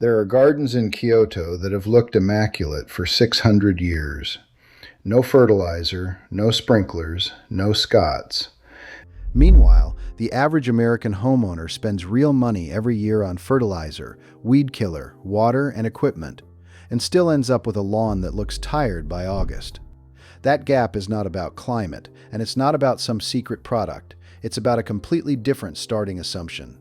There are gardens in Kyoto that have looked immaculate for 600 years. No fertilizer, no sprinklers, no Scots. Meanwhile, the average American homeowner spends real money every year on fertilizer, weed killer, water, and equipment, and still ends up with a lawn that looks tired by August. That gap is not about climate, and it's not about some secret product. It's about a completely different starting assumption.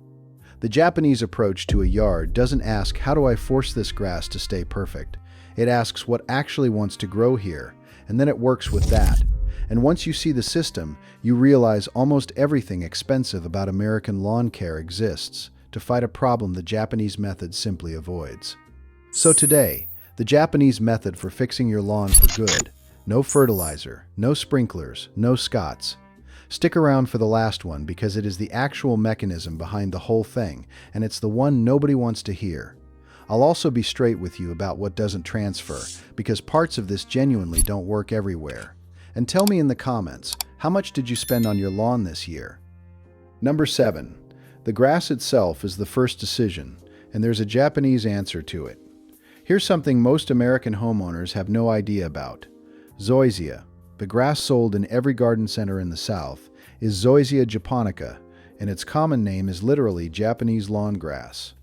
The Japanese approach to a yard doesn't ask, how do I force this grass to stay perfect? It asks what actually wants to grow here, and then it works with that. And once you see the system, you realize almost everything expensive about American lawn care exists to fight a problem the Japanese method simply avoids. So today, the Japanese method for fixing your lawn for good: no fertilizer, no sprinklers, no Scots. Stick around for the last one because it is the actual mechanism behind the whole thing, and it's the one nobody wants to hear. I'll also be straight with you about what doesn't transfer, because parts of this genuinely don't work everywhere. And tell me in the comments, how much did you spend on your lawn this year? Number 7. The grass itself is the first decision, and there's a Japanese answer to it. Here's something most American homeowners have no idea about. Zoysia, the grass sold in every garden center in the South, is Zoysia japonica, and its common name is literally Japanese lawn grass.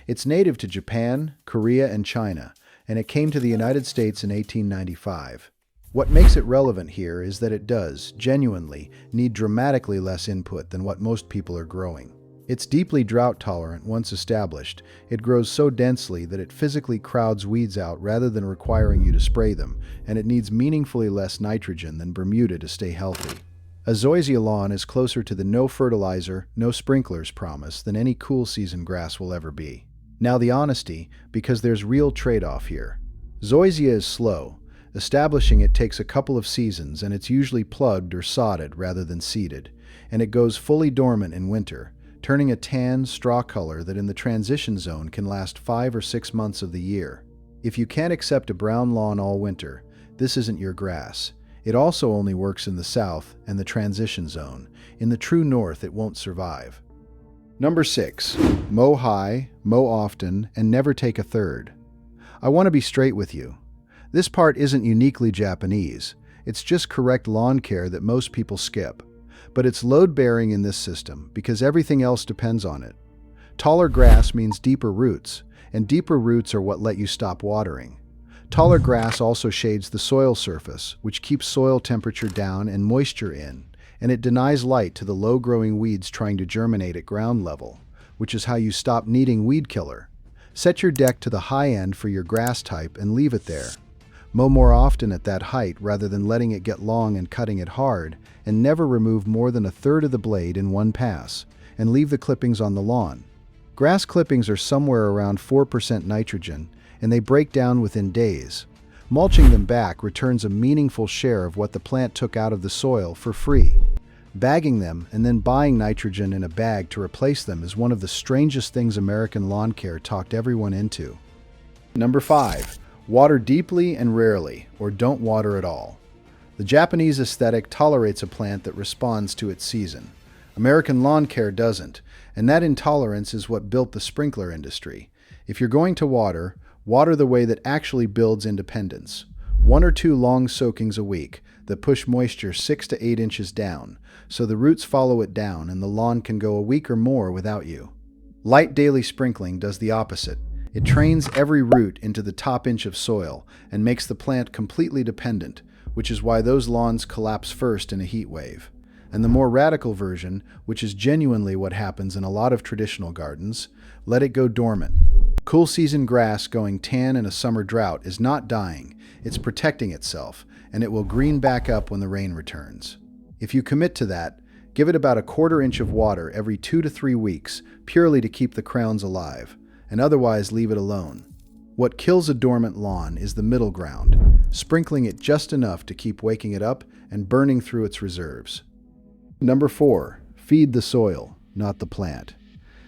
It's native to Japan, Korea, and China, and it came to the United States in 1895. What makes it relevant here is that it does, genuinely, need dramatically less input than what most people are growing. It's deeply drought-tolerant once established. It grows so densely that it physically crowds weeds out rather than requiring you to spray them, and it needs meaningfully less nitrogen than Bermuda to stay healthy. A zoysia lawn is closer to the no fertilizer, no sprinklers promise than any cool season grass will ever be. Now the honesty, because there's real trade-off here. Zoysia is slow. Establishing it takes a couple of seasons, and it's usually plugged or sodded rather than seeded, and it goes fully dormant in winter, turning a tan, straw color that in the transition zone can last 5 or 6 months of the year. If you can't accept a brown lawn all winter, this isn't your grass. It also only works in the south and the transition zone. In the true north, it won't survive. Number 6. Mow high, mow often, and never take a third. I want to be straight with you. This part isn't uniquely Japanese. It's just correct lawn care that most people skip. But it's load-bearing in this system because everything else depends on it. Taller grass means deeper roots, and deeper roots are what let you stop watering. Taller grass also shades the soil surface, which keeps soil temperature down and moisture in, and it denies light to the low-growing weeds trying to germinate at ground level, which is how you stop needing weed killer. Set your deck to the high end for your grass type and leave it there. Mow more often at that height rather than letting it get long and cutting it hard, and never remove more than a third of the blade in one pass, and leave the clippings on the lawn. Grass clippings are somewhere around 4% nitrogen, and they break down within days. Mulching them back returns a meaningful share of what the plant took out of the soil for free. Bagging them and then buying nitrogen in a bag to replace them is one of the strangest things American lawn care talked everyone into. Number 5. Water deeply and rarely, or don't water at all. The Japanese aesthetic tolerates a plant that responds to its season. American lawn care doesn't, and that intolerance is what built the sprinkler industry. If you're going to water, water the way that actually builds independence. 1 or 2 long soakings a week that push moisture 6 to 8 inches down, so the roots follow it down and the lawn can go a week or more without you. Light daily sprinkling does the opposite. It trains every root into the top inch of soil and makes the plant completely dependent, which is why those lawns collapse first in a heat wave. And the more radical version, which is genuinely what happens in a lot of traditional gardens, let it go dormant. Cool season grass going tan in a summer drought is not dying, it's protecting itself, and it will green back up when the rain returns. If you commit to that, give it about a 1/4 inch of water every 2 to 3 weeks, purely to keep the crowns alive, and otherwise leave it alone. What kills a dormant lawn is the middle ground, sprinkling it just enough to keep waking it up and burning through its reserves. Number 4. Feed the soil, not the plant.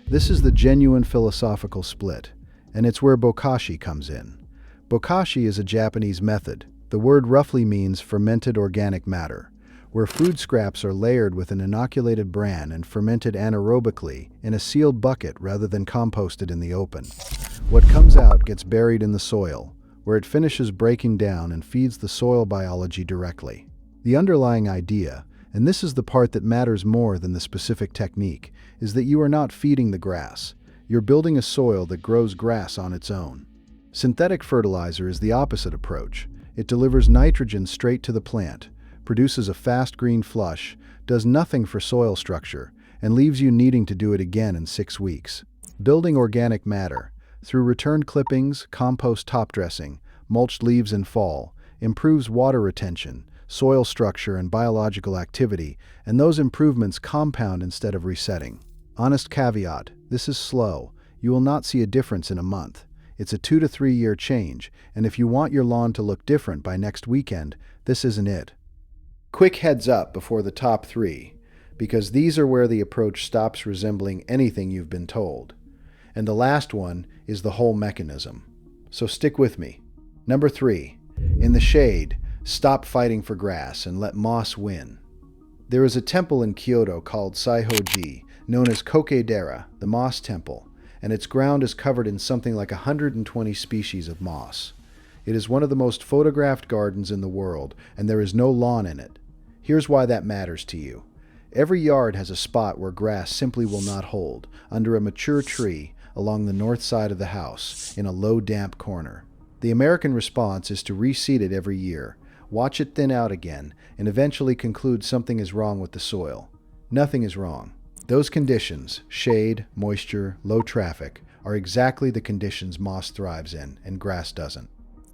This is the genuine philosophical split, and it's where bokashi comes in. Bokashi is a Japanese method. The word roughly means fermented organic matter. where food scraps are layered with an inoculated bran and fermented anaerobically in a sealed bucket rather than composted in the open. What comes out gets buried in the soil, where it finishes breaking down and feeds the soil biology directly. The underlying idea, and this is the part that matters more than the specific technique, is that you are not feeding the grass. You're building a soil that grows grass on its own. Synthetic fertilizer is the opposite approach. It delivers nitrogen straight to the plant, produces a fast green flush, does nothing for soil structure, and leaves you needing to do it again in 6 weeks. Building organic matter, through returned clippings, compost top dressing, mulched leaves in fall, improves water retention, soil structure, and biological activity, and those improvements compound instead of resetting. Honest caveat, this is slow. You will not see a difference in a month. It's a 2 to 3 year change, and if you want your lawn to look different by next weekend, this isn't it. Quick heads up before the top 3, because these are where the approach stops resembling anything you've been told. And the last one is the whole mechanism. So stick with me. Number 3, in the shade, stop fighting for grass and let moss win. There is a temple in Kyoto called Saihoji, known as Koke-dera, the moss temple, and its ground is covered in something like 120 species of moss. It is one of the most photographed gardens in the world, and there is no lawn in it. Here's why that matters to you. Every yard has a spot where grass simply will not hold, under a mature tree, along the north side of the house, in a low, damp corner. The American response is to reseed it every year, watch it thin out again, and eventually conclude something is wrong with the soil. Nothing is wrong. Those conditions, shade, moisture, low traffic, are exactly the conditions moss thrives in, and grass doesn't.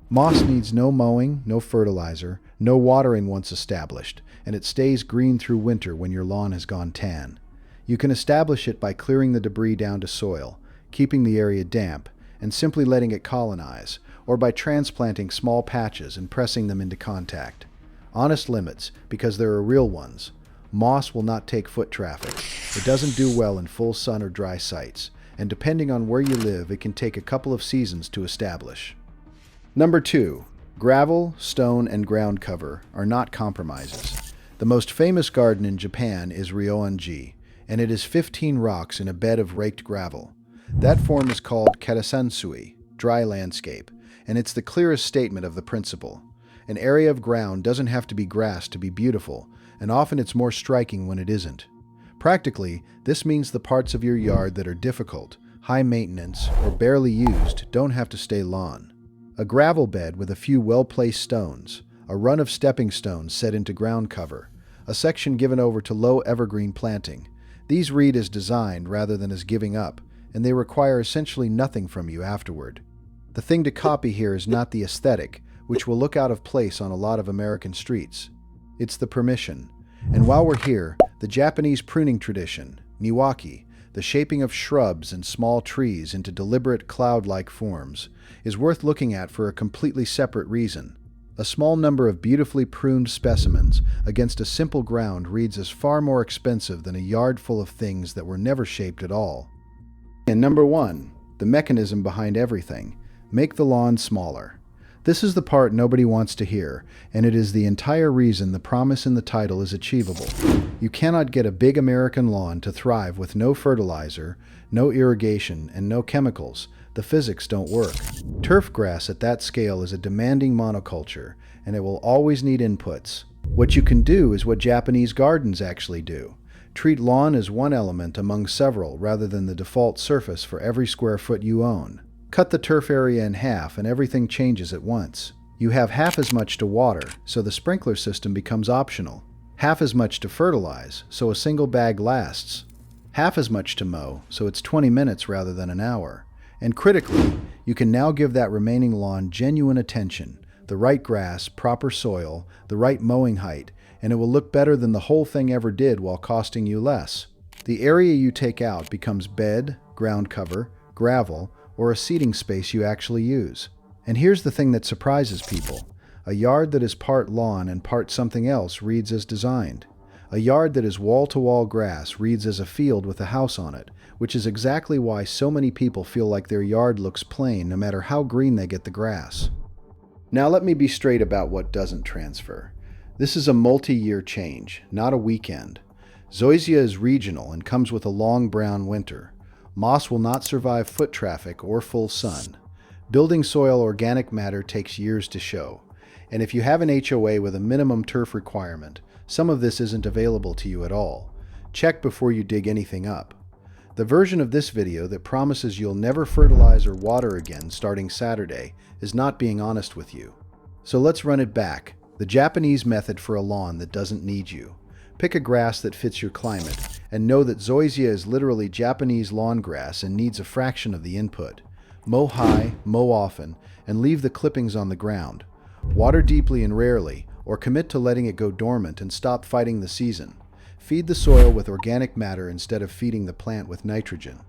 Moss needs no mowing, no fertilizer, no watering once established, and it stays green through winter when your lawn has gone tan. You can establish it by clearing the debris down to soil, keeping the area damp, and simply letting it colonize, or by transplanting small patches and pressing them into contact. Honest limits, because there are real ones. Moss will not take foot traffic. It doesn't do well in full sun or dry sites, and depending on where you live, it can take a couple of seasons to establish. Number 2, gravel, stone, and ground cover are not compromises. The most famous garden in Japan is Ryoanji, and it is 15 rocks in a bed of raked gravel. That form is called katasansui, dry landscape, and it's the clearest statement of the principle. An area of ground doesn't have to be grass to be beautiful, and often it's more striking when it isn't. Practically, this means the parts of your yard that are difficult, high maintenance, or barely used don't have to stay lawn. A gravel bed with a few well-placed stones, a run of stepping stones set into ground cover, a section given over to low evergreen planting. These read as designed rather than as giving up, and they require essentially nothing from you afterward. The thing to copy here is not the aesthetic, which will look out of place on a lot of American streets. It's the permission. And while we're here, the Japanese pruning tradition, niwaki, the shaping of shrubs and small trees into deliberate cloud-like forms, is worth looking at for a completely separate reason. A small number of beautifully pruned specimens against a simple ground reads as far more expensive than a yard full of things that were never shaped at all. And number 1, the mechanism behind everything. Make the lawn smaller. This is the part nobody wants to hear, and it is the entire reason the promise in the title is achievable. You cannot get a big American lawn to thrive with no fertilizer, no irrigation, and no chemicals. The physics don't work. Turf grass at that scale is a demanding monoculture, and it will always need inputs. What you can do is what Japanese gardens actually do. Treat lawn as one element among several rather than the default surface for every square foot you own. Cut the turf area in half and everything changes at once. You have half as much to water, so the sprinkler system becomes optional. Half as much to fertilize, so a single bag lasts. Half as much to mow, so it's 20 minutes rather than an hour. And critically, you can now give that remaining lawn genuine attention, the right grass, proper soil, the right mowing height, and it will look better than the whole thing ever did while costing you less. The area you take out becomes bed, ground cover, gravel, or a seating space you actually use. And here's the thing that surprises people. A yard that is part lawn and part something else reads as designed. A yard that is wall-to-wall grass reads as a field with a house on it, which is exactly why so many people feel like their yard looks plain no matter how green they get the grass. Now let me be straight about what doesn't transfer. This is a multi-year change, not a weekend. Zoysia is regional and comes with a long brown winter. Moss will not survive foot traffic or full sun. Building soil organic matter takes years to show. And if you have an HOA with a minimum turf requirement, some of this isn't available to you at all. Check before you dig anything up. The version of this video that promises you'll never fertilize or water again starting Saturday is not being honest with you. So let's run it back. The Japanese method for a lawn that doesn't need you. Pick a grass that fits your climate, and know that zoysia is literally Japanese lawn grass and needs a fraction of the input. Mow high, mow often, and leave the clippings on the ground. Water deeply and rarely, or commit to letting it go dormant and stop fighting the season. Feed the soil with organic matter instead of feeding the plant with nitrogen.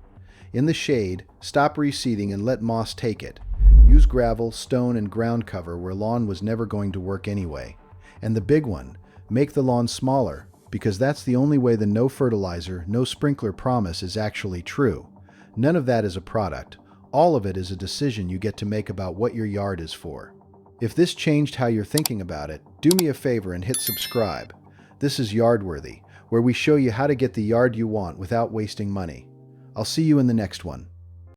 In the shade, stop reseeding and let moss take it. Use gravel, stone, and ground cover where lawn was never going to work anyway. And the big one, make the lawn smaller, because that's the only way the no fertilizer, no sprinkler promise is actually true. None of that is a product. All of it is a decision you get to make about what your yard is for. If this changed how you're thinking about it, do me a favor and hit subscribe. This is Yardworthy, where we show you how to get the yard you want without wasting money. I'll see you in the next one.